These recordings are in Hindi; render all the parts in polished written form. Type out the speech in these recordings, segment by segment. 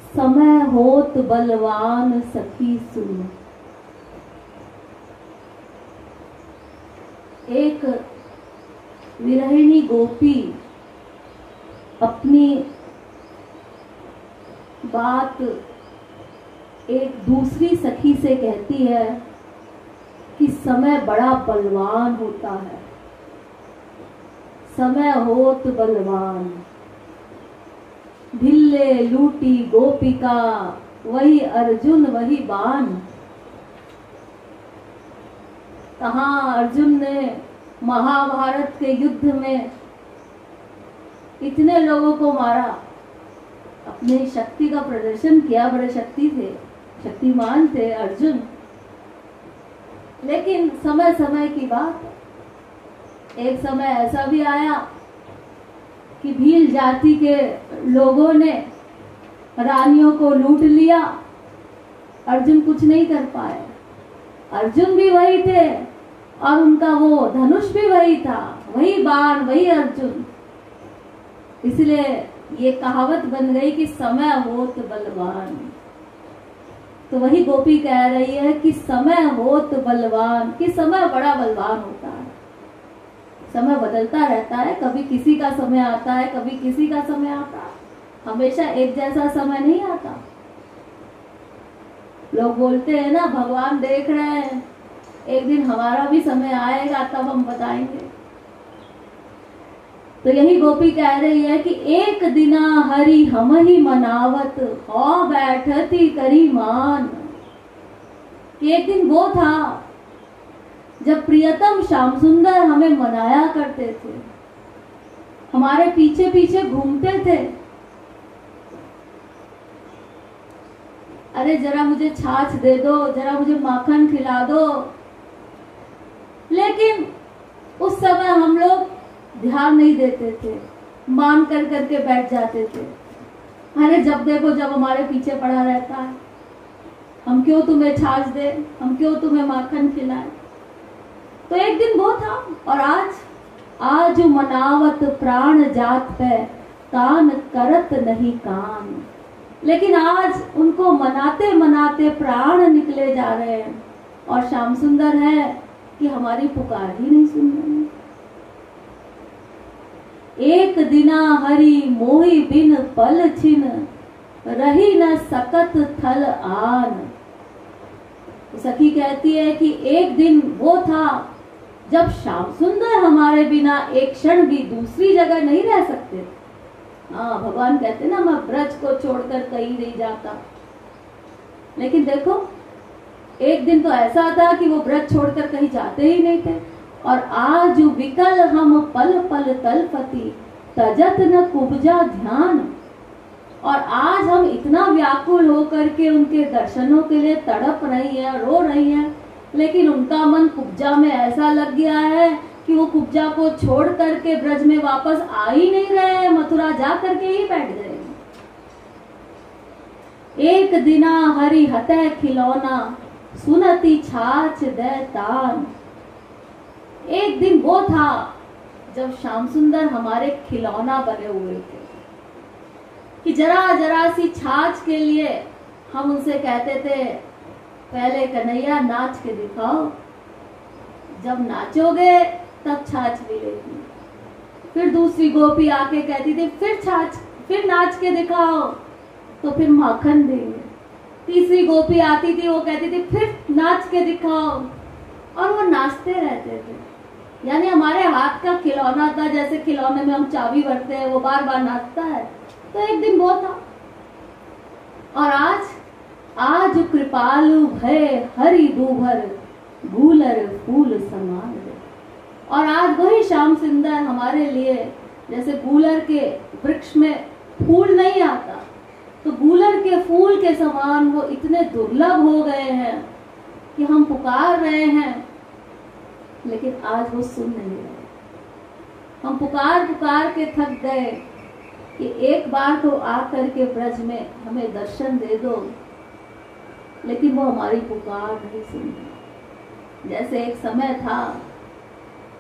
समय होत बलवान सखी सुन। एक विरहिणी गोपी अपनी बात एक दूसरी सखी से कहती है कि समय बड़ा बलवान होता है, समय होत बलवान। भिल्ले लूटी गोपिका वही अर्जुन वही बाण। कहाँ अर्जुन ने महाभारत के युद्ध में इतने लोगों को मारा, अपनी शक्ति का प्रदर्शन किया, बड़े शक्ति थे, शक्तिमान थे अर्जुन। लेकिन समय समय की बात, एक समय ऐसा भी आया कि भील जाति के लोगों ने रानियों को लूट लिया, अर्जुन कुछ नहीं कर पाए। अर्जुन भी वही थे और उनका वो धनुष भी वही था, वही बाण, वही अर्जुन। इसलिए ये कहावत बन गई कि समय होत बलवान। तो वही गोपी कह रही है कि समय होत बलवान, कि समय बड़ा बलवान होता है। समय बदलता रहता है, कभी किसी का समय आता है, कभी किसी का समय आता है, हमेशा एक जैसा समय नहीं आता। लोग बोलते हैं ना, भगवान देख रहे हैं, एक दिन हमारा भी समय आएगा तब हम बताएंगे। तो यही गोपी कह रही है कि एक दिना हरि हम ही मनावत हो बैठती करी मान। कि एक दिन वो था जब प्रियतम श्याम सुंदर हमें मनाया करते थे, हमारे पीछे पीछे घूमते थे। अरे जरा मुझे छाछ दे दो, जरा मुझे माखन खिला दो। लेकिन उस समय हम लोग ध्यान नहीं देते थे, मान कर करके बैठ जाते थे। अरे जब देखो जब हमारे पीछे पड़ा रहता है, हम क्यों तुम्हें छाछ दे, हम क्यों तुम्हें माखन खिलाए। तो एक दिन वो था और आज मनावत प्राण जात पे कान करत नहीं कान। लेकिन आज उनको मनाते मनाते प्राण निकले जा रहे हैं और श्याम सुंदर है कि हमारी पुकार ही नहीं सुन रहे। एक दिना हरि मोहि बिन पल छिन रही न सकत थल आन। सखी कहती है कि एक दिन वो था जब श्याम सुंदर हमारे बिना एक क्षण भी दूसरी जगह नहीं रह सकते। हाँ, भगवान कहते ना, मैं ब्रज को छोड़कर कहीं नहीं जाता। लेकिन देखो एक दिन तो ऐसा था कि वो ब्रज छोड़कर कहीं जाते ही नहीं थे। और आज विकल हम पल पल तलपति तजत न कुब्जा ध्यान। और आज हम इतना व्याकुल होकर के उनके दर्शनों के लिए तड़प रही हैं, रो रही हैं, लेकिन उनका मन कुब्जा में ऐसा लग गया है कि वो कुब्जा को छोड़ करके ब्रज में वापस आ ही नहीं रहे हैं, मथुरा जा करके ही बैठ गए। एक दिना हरि हतः खिलौना सुनती छाछ दे तान। एक दिन वो था जब श्याम सुंदर हमारे खिलौना बने हुए थे कि जरा जरा सी छाछ के लिए हम उनसे कहते थे, पहले कन्हैया नाच के दिखाओ, जब नाचोगे तब छाछ मिलेगी। फिर दूसरी गोपी आके कहती थी, फिर नाच के दिखाओ तो फिर माखन देंगे। तीसरी गोपी आती थी, वो कहती थी फिर नाच के दिखाओ, और वो नाचते रहते थे। यानी हमारे हाथ का खिलौना था, जैसे खिलौने में हम चाबी भरते हैं, वो बार बार नाचता है। तो एक दिन वो था और आज कृपालु भय हरि दूभर गूलर फूल समान। और आज वही श्याम सुंदर हमारे लिए, जैसे गूलर के वृक्ष में फूल नहीं आता, तो गूलर के फूल के समान वो इतने दुर्लभ हो गए हैं कि हम पुकार रहे हैं लेकिन आज वो सुन नहीं रहे। हम पुकार पुकार के थक गए कि एक बार तो आकर के ब्रज में हमें दर्शन दे दो, लेकिन वो हमारी पुकार नहीं सुनी। जैसे एक समय था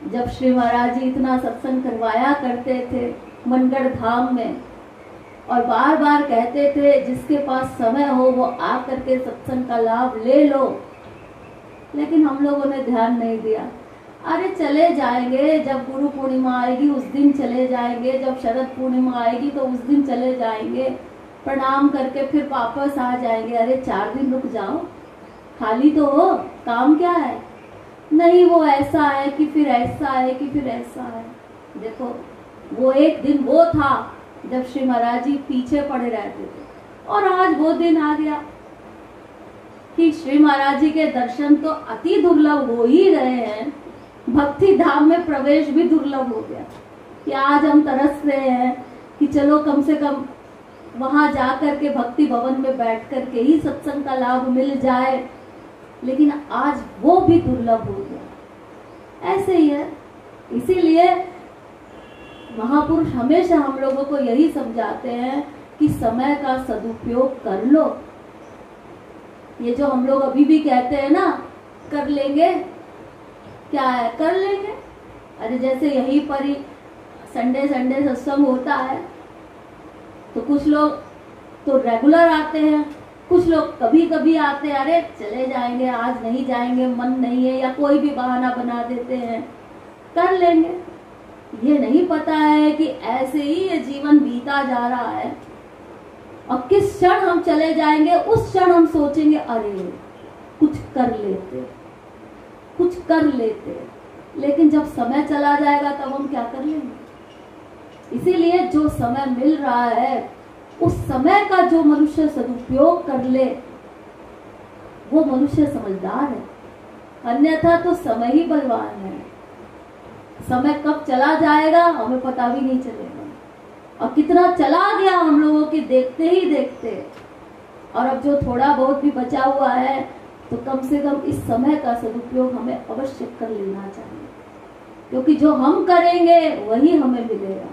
जब श्री महाराज जी इतना सत्संग करवाया करते थे मनगढ़ धाम में, और बार बार कहते थे जिसके पास समय हो वो आकर के सत्संग का लाभ ले लो, लेकिन हम लोगों ने ध्यान नहीं दिया। अरे चले जाएंगे, जब गुरु पूर्णिमा आएगी उस दिन चले जाएंगे, जब शरद पूर्णिमा आएगी तो उस दिन चले जाएंगे, प्रणाम करके फिर वापस आ जाएंगे। अरे 4 दिन रुक जाओ, खाली तो हो, काम क्या है? नहीं वो ऐसा है कि फिर ऐसा है कि फिर ऐसा है। देखो वो एक दिन वो था जब श्री महाराज जी पीछे पड़े रहते थे, और आज वो दिन आ गया कि श्री महाराज जी के दर्शन तो अति दुर्लभ हो ही रहे हैं, भक्ति धाम में प्रवेश भी दुर्लभ हो गया कि आज हम तरस रहे हैं कि चलो कम से कम वहां जा करके भक्ति भवन में बैठ करके ही सत्संग का लाभ मिल जाए, लेकिन आज वो भी दुर्लभ हो गया। ऐसे ही है, इसीलिए महापुरुष हमेशा हम लोगों को यही समझाते हैं कि समय का सदुपयोग कर लो। ये जो हम लोग अभी भी कहते हैं ना कर लेंगे, क्या है कर लेंगे? अरे जैसे यहीं पर ही संडे संडे सत्संग होता है तो कुछ लोग तो रेगुलर आते हैं, कुछ लोग कभी कभी आते हैं, अरे चले जाएंगे आज नहीं जाएंगे मन नहीं है, या कोई भी बहाना बना देते हैं कर लेंगे। ये नहीं पता है कि ऐसे ही ये जीवन बीता जा रहा है और किस क्षण हम चले जाएंगे उस क्षण हम सोचेंगे अरे कुछ कर लेते, कुछ कर लेते, लेकिन जब समय चला जाएगा तब हम क्या कर लेंगे? इसीलिए जो समय मिल रहा है उस समय का जो मनुष्य सदुपयोग कर ले वो मनुष्य समझदार है, अन्यथा तो समय ही बलवान है। समय कब चला जाएगा हमें पता भी नहीं चलेगा, और कितना चला गया हम लोगों की देखते ही देखते। और अब जो थोड़ा बहुत भी बचा हुआ है तो कम से कम इस समय का सदुपयोग हमें अवश्य कर लेना चाहिए, क्योंकि जो हम करेंगे वही हमें मिलेगा,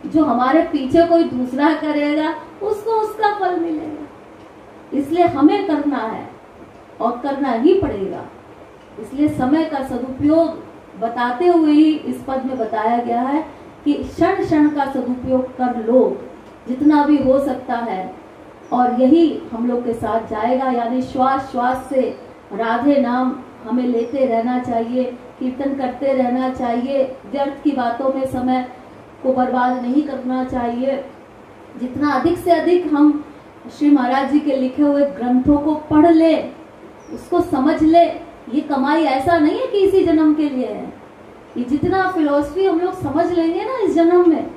जो हमारे पीछे कोई दूसरा करेगा उसको उसका फल मिलेगा। इसलिए हमें करना है और करना ही पड़ेगा। इसलिए समय का सदुपयोग बताते हुए ही इस पद में बताया गया है कि क्षण क्षण का सदुपयोग कर लो जितना भी हो सकता है, और यही हम लोग के साथ जाएगा। यानी श्वास श्वास से राधे नाम हमें लेते रहना चाहिए, कीर्तन करते रहना चाहिए, व्यर्थ की बातों में समय को बर्बाद नहीं करना चाहिए। जितना अधिक से अधिक हम श्री महाराज जी के लिखे हुए ग्रंथों को पढ़ ले, उसको समझ ले। ये कमाई ऐसा नहीं है कि इसी जन्म के लिए है, ये जितना फिलॉसफी हम लोग समझ लेंगे ना इस जन्म में,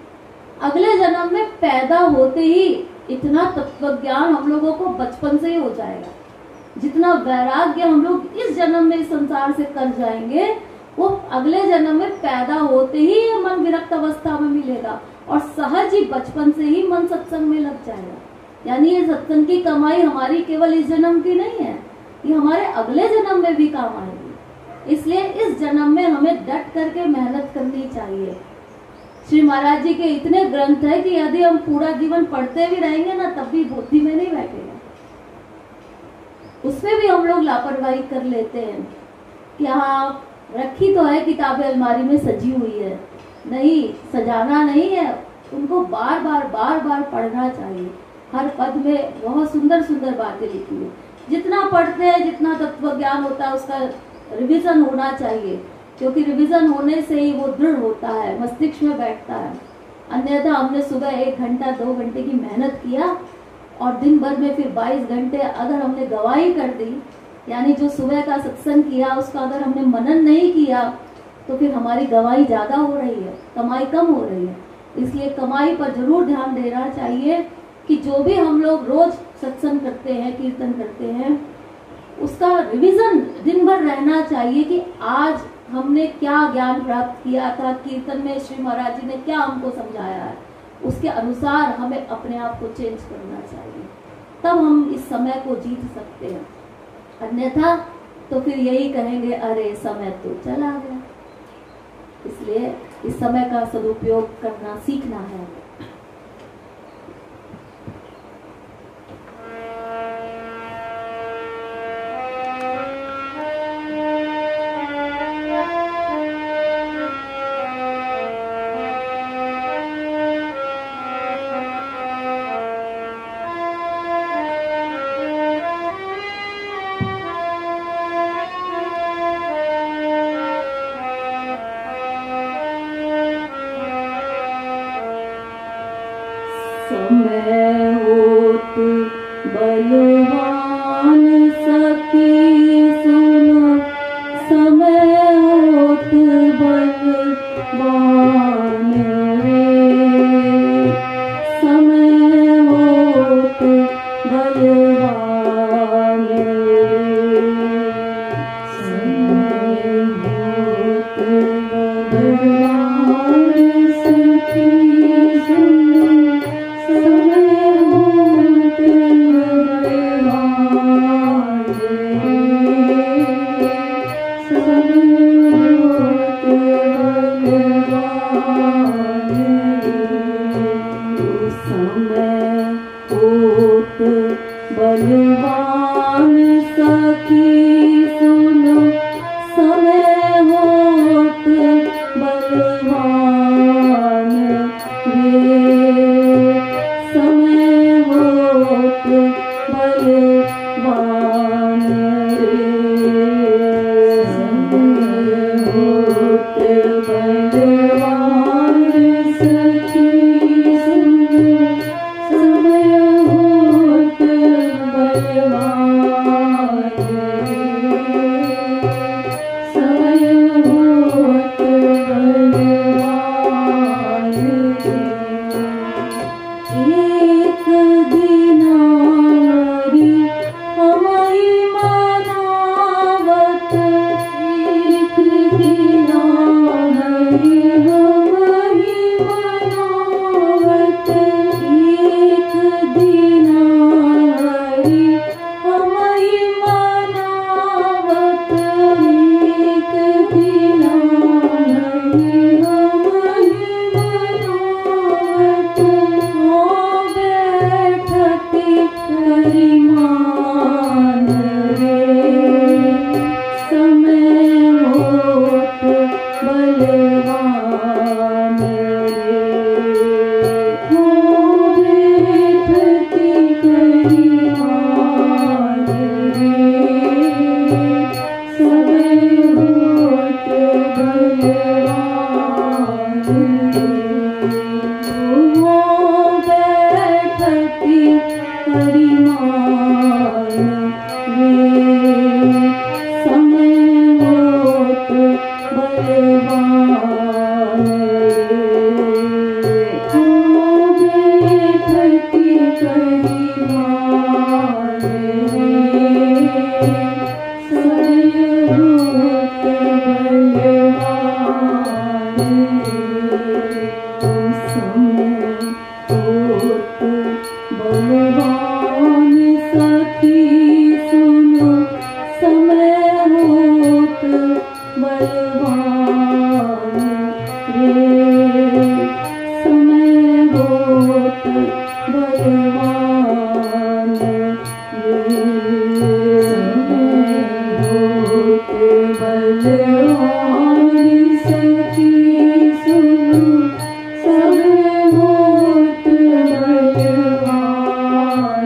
अगले जन्म में पैदा होते ही इतना तत्व ज्ञान हम लोगों को बचपन से ही हो जाएगा। जितना वैराग्य हम लोग इस जन्म में इस संसार से कर जाएंगे वो अगले जन्म में पैदा होते ही मन विरक्त अवस्था में मिलेगा, और सहज ही बचपन से ही मन सत्संग में लग जाएगा। यानी ये सत्संग की कमाई हमारी केवल इस जन्म की नहीं है, ये हमारे अगले जन्म में भी काम आएगी। इसलिए इस जन्म में हमें डट करके मेहनत करनी चाहिए। श्री महाराज जी के इतने ग्रंथ है कि यदि हम पूरा जीवन पढ़ते भी रहेंगे ना तब भी बुद्धि में नहीं बैठेगा। उसमें भी हम लोग लापरवाही कर लेते हैं कि हाँ रखी तो है किताबें अलमारी में सजी हुई है, नहीं सजाना नहीं है, उनको बार बार पढ़ना चाहिए। हर पद में बहुत सुंदर सुंदर बातें लिखी है। जितना पढ़ते हैं जितना तत्व ज्ञान होता है उसका रिवीजन होना चाहिए, क्योंकि रिवीजन होने से ही वो दृढ़ होता है, मस्तिष्क में बैठता है। अन्यथा हमने सुबह 1 घंटा 2 घंटे की मेहनत किया और दिन भर में फिर 22 घंटे अगर हमने गवाही कर दी, यानी जो सुबह का सत्संग किया उसका अगर हमने मनन नहीं किया तो फिर हमारी गवाही ज्यादा हो रही है, कमाई कम हो रही है। इसलिए कमाई पर जरूर ध्यान देना चाहिए कि जो भी हम लोग रोज सत्संग करते हैं, कीर्तन करते हैं, उसका रिवीजन दिन भर रहना चाहिए कि आज हमने क्या ज्ञान प्राप्त किया था, कीर्तन में श्री महाराज जी ने क्या हमको समझाया है, उसके अनुसार हमें अपने आप को चेंज करना चाहिए। तब हम इस समय को जीत सकते हैं, अन्यथा तो फिर यही कहेंगे अरे समय तो चला गया। इसलिए इस समय का सदुपयोग करना सीखना है। समय होत बलवान सखी सुनो, समय होत बलवान रे, समय होत बलवान रे, समय होत बलवान सखी सुनो, समय होत बलवान रे, समय होत बलवान रे, समय होत बलवान सखी सुनो, समय होत बलवान रे, समय होत बलवान रे, समय होत बलवान सखी सुनो, समय होत बलवान रे, समय होत बलवान रे, एक दिनावरी हमारी मनावत, एक दिनावरी हमारी मनावत, एक दिनावरी हमारी मनावत, एक दिनावरी हमारी मनावत, हो बैठती करिमान रे, समय होत बलवान रे, हो बैठती करिमान रे, समय होत बलवान रे, हो बैठती करिमान रे, समय होत बलवान रे, हो बैठती करिमान रे, समय होत बलवान रे, समय होत बलवान सखी सुनो, समय होत बलवान रे, समय होत बलवान रे, समय होत बलवान सखी सुनो, समय होत बलवान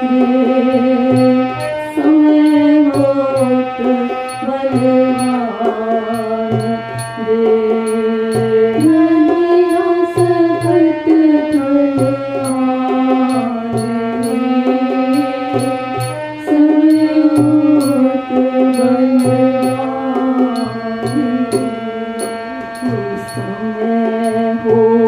समय होत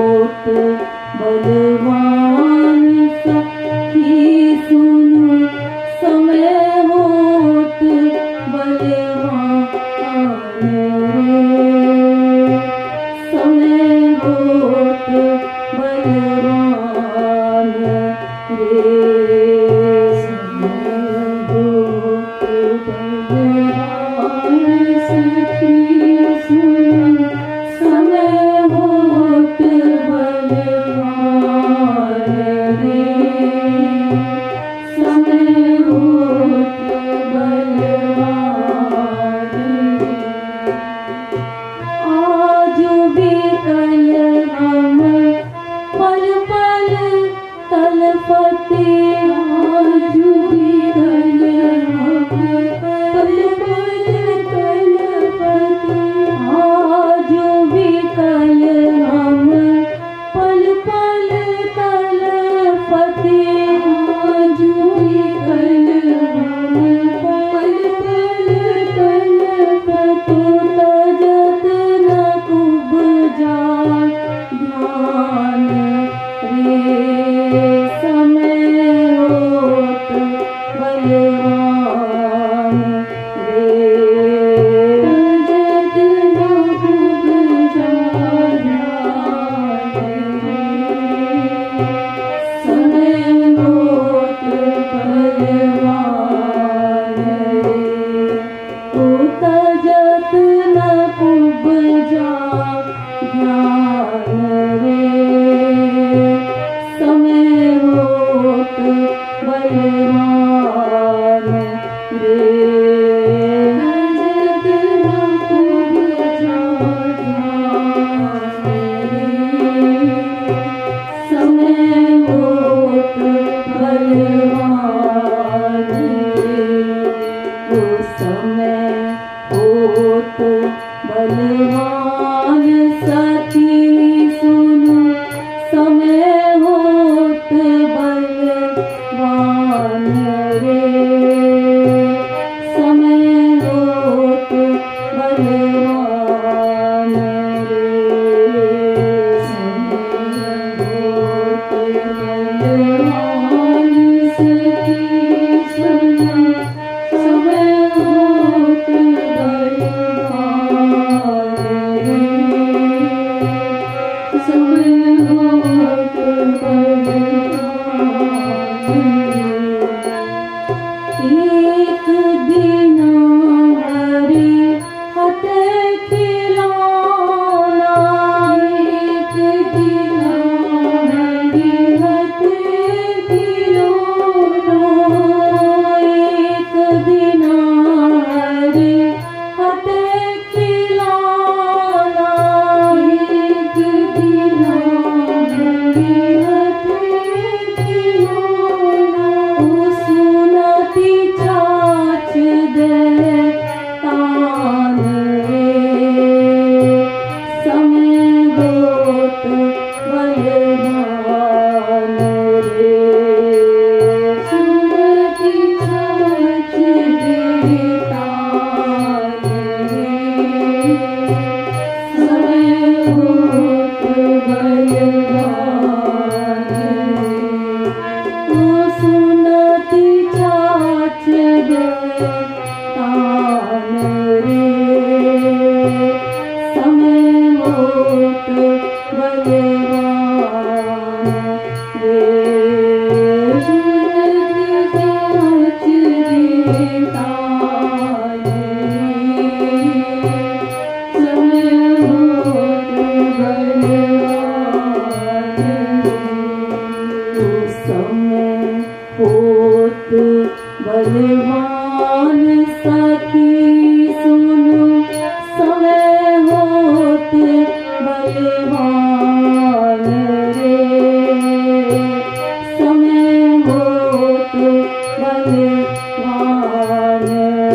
बलवान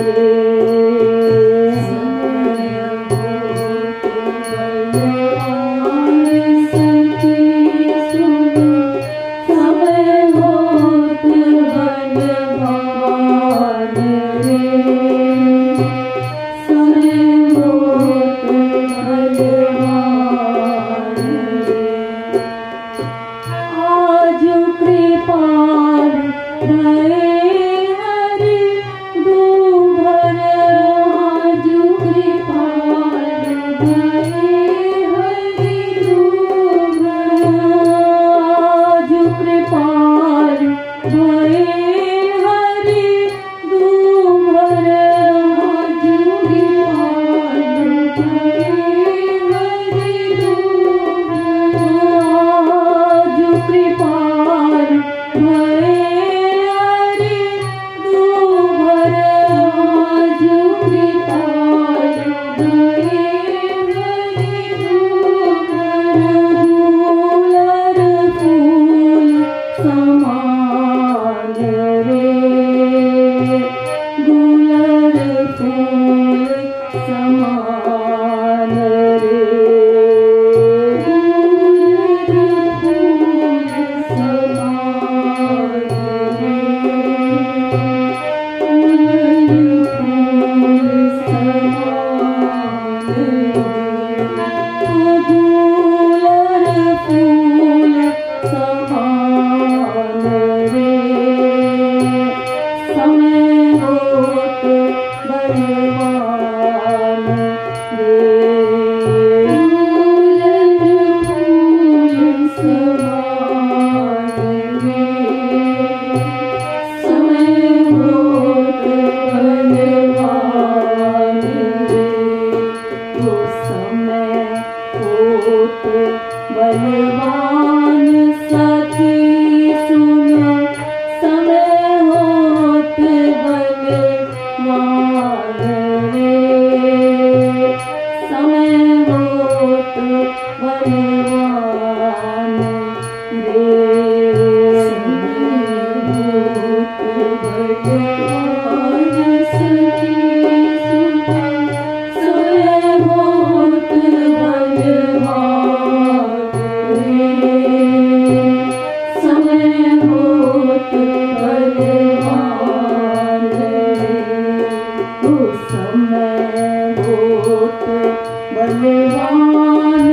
रे। बलवान सखी सुनो, समय होत बलवान रे, समय होत बलवान रे, बलवान सखी सुनो, समय होत बलवान समय होत बलवान तो समय होत बलवान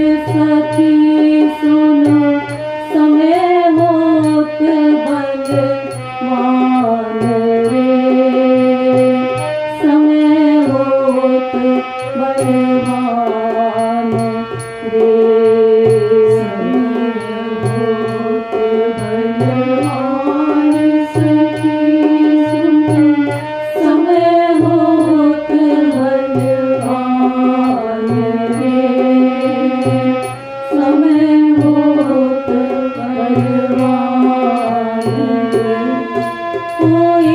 सखी सुनो, समय होत बलवान रे, समय होत बलवान रे, कोई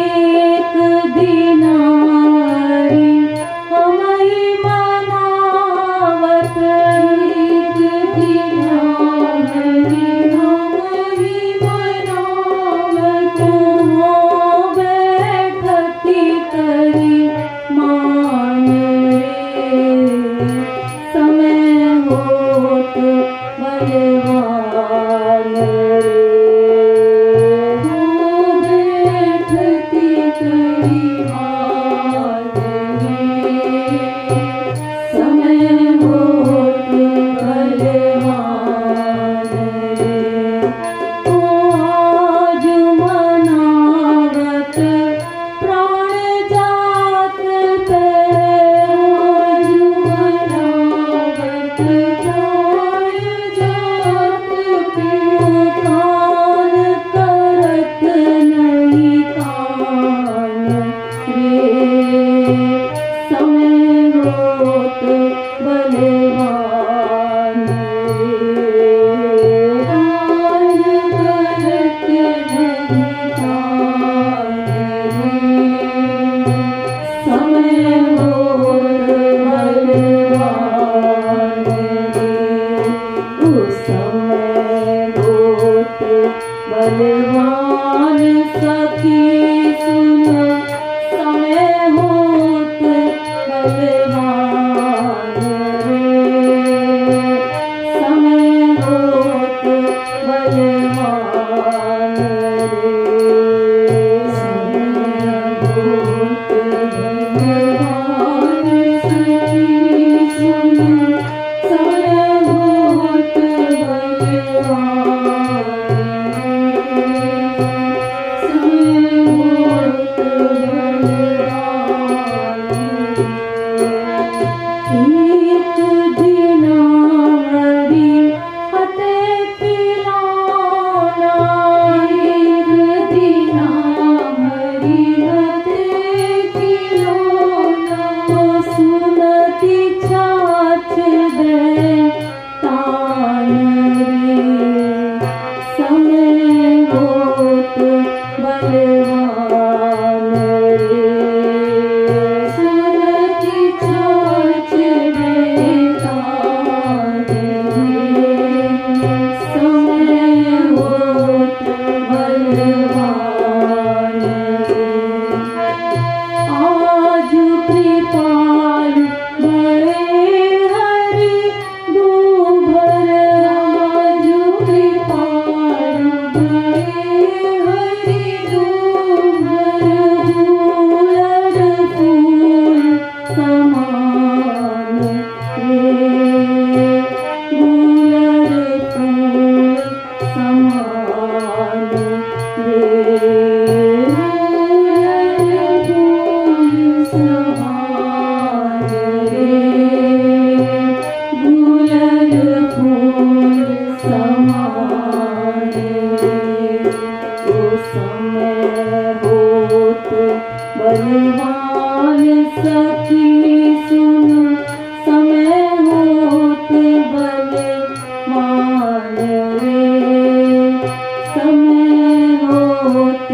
समय होत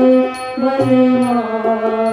बलवान।